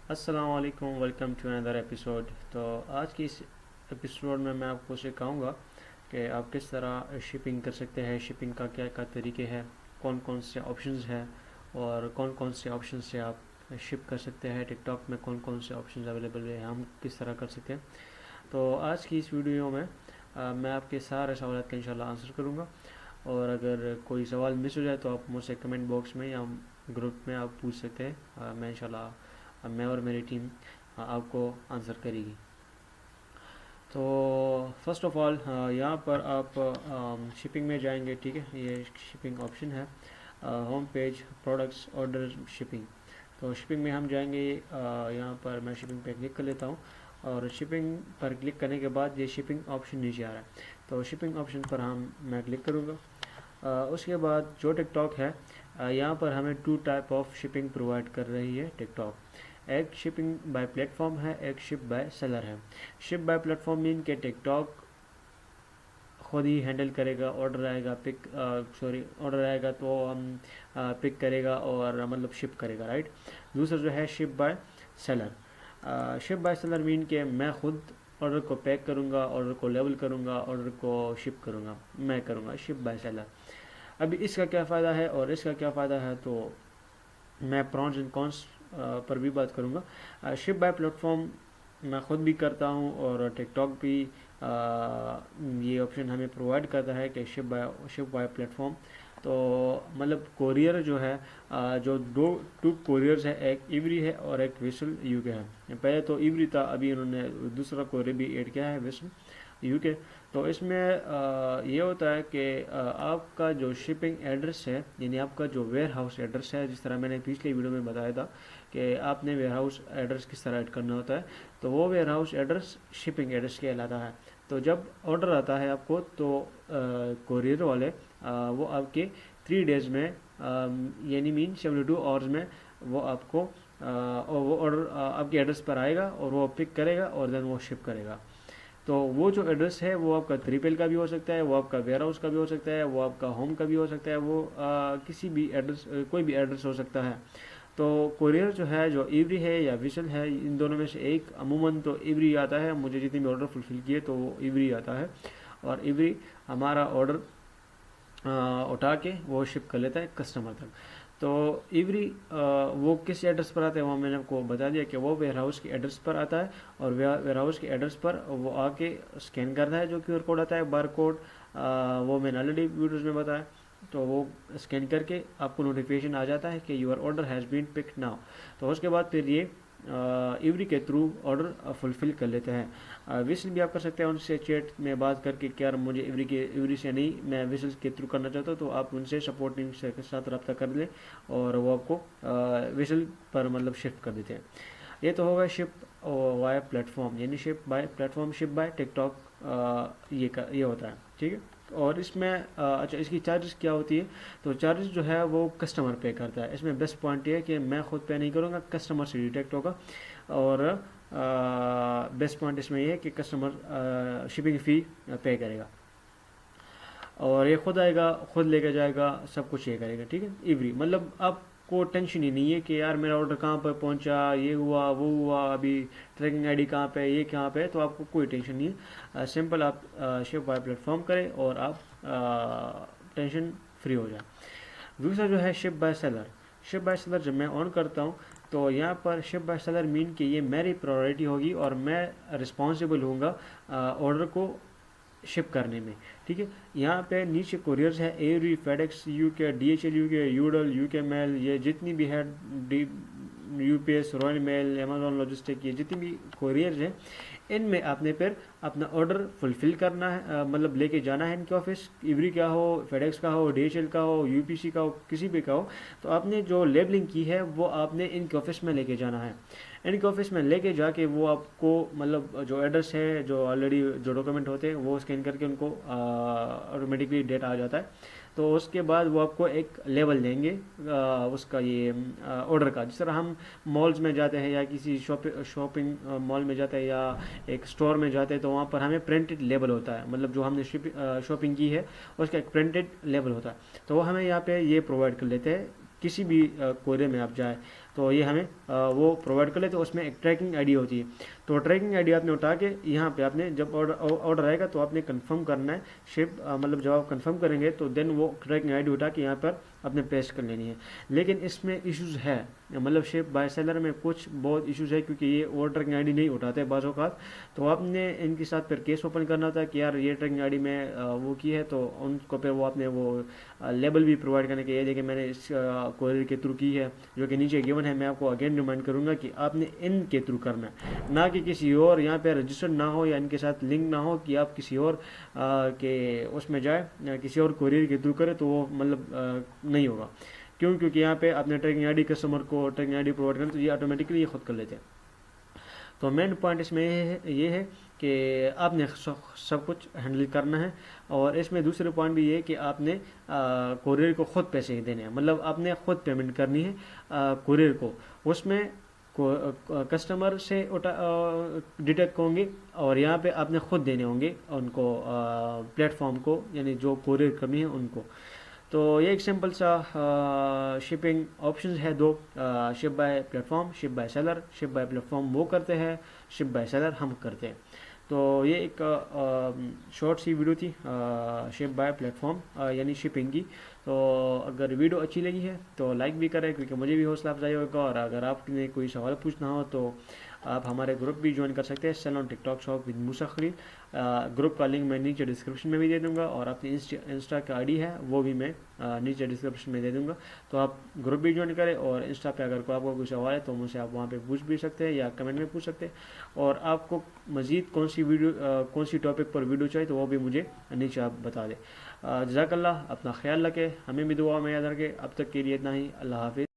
अस्सलाम वालेकुम, welcome to another episode. तो आज की इस एपिसोड में मैं आपको सिखाऊंगा कि आप किस तरह शिपिंग कर सकते हैं, शिपिंग का क्या क्या तरीके हैं, कौन कौन से ऑप्शंस हैं और कौन कौन से ऑप्शन से आप शिप कर सकते हैं। टिकटॉक में कौन कौन से ऑप्शंस अवेलेबल है, हम किस तरह कर सकते हैं। तो आज की इस वीडियो में मैं आपके सारे सवाल का इंशाल्लाह आंसर करूँगा। और अगर कोई सवाल मिस हो जाए तो आप मुझसे कमेंट बॉक्स में या ग्रुप में आप पूछ सकते हैं। मैं इंशाल्लाह मैं और मेरी टीम आपको आंसर करेगी। तो फर्स्ट ऑफ ऑल यहाँ पर आप शिपिंग में जाएंगे, ठीक है। ये शिपिंग ऑप्शन है, home page, products, order, shipping. तो शिपिंग में हम जाएंगे, यहाँ पर मैं शिपिंग पे क्लिक कर लेता हूँ और शिपिंग पर क्लिक करने के बाद ये शिपिंग ऑप्शन नीचे आ रहा है। तो शिपिंग ऑप्शन पर मैं क्लिक करूँगा। उसके बाद जो टिकटॉक है, यहाँ पर हमें two type of shipping provide कर रही है टिकटॉक। एक शिपिंग बाय प्लेटफॉर्म है, एक शिप बाय सेलर है। शिप बाय प्लेटफॉर्म मीन के टिकटॉक खुद ही हैंडल करेगा, ऑर्डर आएगा ऑर्डर आएगा तो हम पिक करेगा और मतलब शिप करेगा, राइट। दूसरा जो है ship by seller. Ship by seller mean के मैं खुद ऑर्डर को पैक करूँगा, ऑर्डर को लेबल करूँगा, ऑर्डर को शिप करूँगा, मैं करूँगा शिप बाय सेलर। अभी इसका क्या फ़ायदा है और इसका क्या फ़ायदा है, तो मैं प्रॉन्स एंड कॉन्स पर भी बात करूँगा। शिप बाय प्लेटफॉर्म मैं ख़ुद भी करता हूँ और टिकटॉक भी ये ऑप्शन हमें प्रोवाइड करता है कि शिप बाय प्लेटफॉर्म। तो मतलब कोरियर जो है, जो टू कोरियर्स है, एक इवरी है और एक विसल यूके है। पहले तो इवरी था, अभी उन्होंने दूसरा कोरियर भी ऐड किया है, विसल यूके। तो इसमें ये होता है कि आपका जो शिपिंग एड्रेस है, यानी आपका जो वेयर हाउस एड्रेस है, जिस तरह मैंने पिछले वीडियो में बताया था कि आपने वेयर हाउस एड्रेस किस तरह ऐड करना होता है, तो वो warehouse address shipping address कहलाता है। तो जब ऑर्डर आता है आपको, तो कोरियर वाले वो आपके 3 डेज में यानी मीन 72 आवर्स में वो आपको और वो ऑर्डर आपके एड्रेस पर आएगा और वो पिक करेगा और देन वो शिप करेगा। तो वो जो एड्रेस है वो आपका 3PL का भी हो सकता है, वो आपका वेयर हाउस का भी हो सकता है, वो आपका होम का भी हो सकता है, वो किसी भी एड्रेस कोई भी एड्रेस हो सकता है। तो कोरियर जो है, जो इवरी है या विसल है, इन दोनों में से एक, अमूमन तो इवरी आता है। मुझे जितने भी ऑर्डर फुलफिल किए तो वो इवरी आता है और इवरी हमारा ऑर्डर उठा के वो शिप कर लेता है कस्टमर तक। तो इवरी वो किस एड्रेस पर आता है वो मैंने आपको बता दिया कि वो वेयर हाउस के एड्रेस पर आता है और वेयर हाउस के एड्रेस पर वो आके स्कैन करता है, जो QR कोड आता है, बार कोड, वो मैंने ऑलरेडी वीडियोज़ में बताया। तो वो स्कैन करके आपको नोटिफिकेशन आ जाता है कि your order has been picked now. तो उसके बाद फिर ये इवरी के थ्रू ऑर्डर फुलफ़िल कर लेते हैं। विसल भी आप कर सकते हैं, उनसे चैट में बात करके कि यार मुझे इवरी से नहीं, मैं विसल के थ्रू करना चाहता हूँ, तो आप उनसे सपोर्ट टीम के साथ रब्ता कर लें और वो आपको विसल पर मतलब शिफ्ट कर देते हैं। ये तो होगा शिप वाया प्लेटफॉर्म, यानी ship by platform, ship by TikTok, ये होता है, ठीक है। और इसमें अच्छा, इसकी चार्जेस क्या होती है, तो चार्जेस जो है वो कस्टमर पे करता है। इसमें बेस्ट पॉइंट ये है कि मैं खुद पे नहीं करूँगा, कस्टमर से डिटेक्ट होगा। और बेस्ट पॉइंट इसमें ये है कि कस्टमर शिपिंग फ़ी पे करेगा और ये खुद आएगा, खुद लेके जाएगा, सब कुछ ये करेगा, ठीक है। इवरी मतलब आपको टेंशन ही नहीं है कि यार मेरा ऑर्डर कहाँ पर पहुँचा, ये हुआ वो हुआ, अभी ट्रैकिंग आईडी कहाँ पे, ये कहाँ पे है, तो आपको कोई टेंशन नहीं है। सिंपल आप शिप बाय प्लेटफॉर्म करें और आप टेंशन फ्री हो जाए। दूसरा जो है ship by seller. Ship by seller जब मैं ऑन करता हूँ तो यहाँ पर शिप बाय सेलर मीन कि ये मेरी प्रायोरिटी होगी और मैं रिस्पॉन्सिबल होऊंगा ऑर्डर को शिप करने में, ठीक है। यहाँ पे नीचे कोरियर्स है, Evri, FedEx UK, DHL UK, Yodel, UK Mail, ये जितनी भी है, UPS, Royal Mail, Amazon logistic, ये जितनी भी कोरियर्स हैं, इनमें आपने फिर अपना ऑर्डर फुलफ़िल करना है, मतलब लेके जाना है इनके ऑफिस। इवरी का हो, फेडेक्स का हो, DHL का हो, UPC का हो, किसी भी का हो, तो आपने जो लेबलिंग की है वो आपने इनके ऑफिस में लेके जाना है। इनके ऑफिस में लेके जाके वो आपको मतलब जो एड्रेस है, जो ऑलरेडी जो डॉक्यूमेंट होते हैं, वो स्कैन करके उनको ऑटोमेटिकली डेटा आ जाता है। तो उसके बाद वो आपको एक लेवल देंगे उसका, ये ऑर्डर का। जिस तरह हम मॉल्स में जाते हैं या किसी शॉपिंग मॉल में जाते हैं या एक स्टोर में जाते हैं, तो वहाँ पर हमें प्रिंटेड लेबल होता है, मतलब जो हमने शॉपिंग की है उसका एक प्रिंटेड लेबल होता है। तो वो हमें यहाँ पे ये प्रोवाइड कर लेते हैं। किसी भी कोरियर में आप जाए तो ये हमें वो प्रोवाइड कर ले। तो उसमें एक ट्रैकिंग आईडी होती है, तो ट्रैकिंग आईडी आपने उठा के यहाँ पे आपने जब ऑर्डर आएगा तो आपने कंफर्म करना है शिप, मतलब जब आप कंफर्म करेंगे तो देन वो ट्रैकिंग आईडी उठा के यहाँ पर आपने पेस्ट कर लेनी है। लेकिन इसमें इश्यूज़ है, मतलब शिप बाय सेलर में कुछ बहुत इश्यूज़ है, क्योंकि ये वो ट्रैकिंग आईडी नहीं उठाते बाज़ औक़ात। तो आपने इनके साथ फिर केस ओपन करना होता है कि यार ये ट्रैकिंग आईडी में वो की है, तो उनको फिर वो आपने वो लेबल भी प्रोवाइड करने के, ये देखिए मैंने इस कोरियर के थ्रू की है, जो कि नीचे गिवन है। मैं आपको अगेन रिमाइंड करूँगा कि आपने इनके थ्रू करना है, ना कि किसी और यहाँ पे रजिस्टर्ड ना हो या इनके साथ लिंक ना हो कि आप किसी और के उसमें जाए, किसी और कोरियर के थ्रू करें, तो वो मतलब नहीं होगा। क्यों? क्योंकि यहाँ पे आपने ट्रैकिंग आईडी कस्टमर को ट्रैकिंग आईडी प्रोवाइड करें तो ये ऑटोमेटिकली ये खुद कर लेते हैं। तो मेन पॉइंट इसमें ये है कि आपने सब कुछ हैंडल करना है। और इसमें दूसरे पॉइंट भी ये है कि आपने कोरियर को ख़ुद पैसे देने हैं, मतलब आपने ख़ुद पेमेंट करनी है कोरियर को। उसमें कस्टमर से डिटेक्ट होंगे और यहाँ पे आपने ख़ुद देने होंगे उनको प्लेटफॉर्म को, यानी जो कोरियर करनी है उनको। तो ये एक सिंपल सा शिपिंग ऑप्शंस है दो, ship by platform, ship by seller. Ship by platform वो करते हैं, शिप बाय सेलर हम करते हैं। तो ये एक शॉर्ट सी वीडियो थी शिप बाय प्लेटफॉर्म यानी शिपिंग की। तो अगर वीडियो अच्छी लगी है तो लाइक भी करें, क्योंकि मुझे भी हौसला अफजाई होगा। और अगर आपने कोई सवाल पूछना हो तो आप हमारे ग्रुप भी ज्वाइन कर सकते हैं, sell on TikTok shop with Musa Khalil. Group का लिंक मैं नीचे डिस्क्रिप्शन में भी दे दूंगा, और अपनी इंस्टा का आईडी है वो भी मैं नीचे डिस्क्रिप्शन में दे दूंगा। तो आप ग्रुप भी ज्वाइन करें, और इंस्टा पे अगर आपको कोई सवाल है तो मुझसे आप वहाँ पे पूछ भी सकते हैं या कमेंट में पूछ सकते हैं। और आपको मज़ीद कौन सी टॉपिक पर वीडियो चाहिए तो वो भी मुझे नीचे आप बता दें। जज़ाकल्लाह, अपना ख्याल रखें, हमें भी दुआ में याद रखें। अब तक के लिए इतना ही, अल्लाह हाफिज़।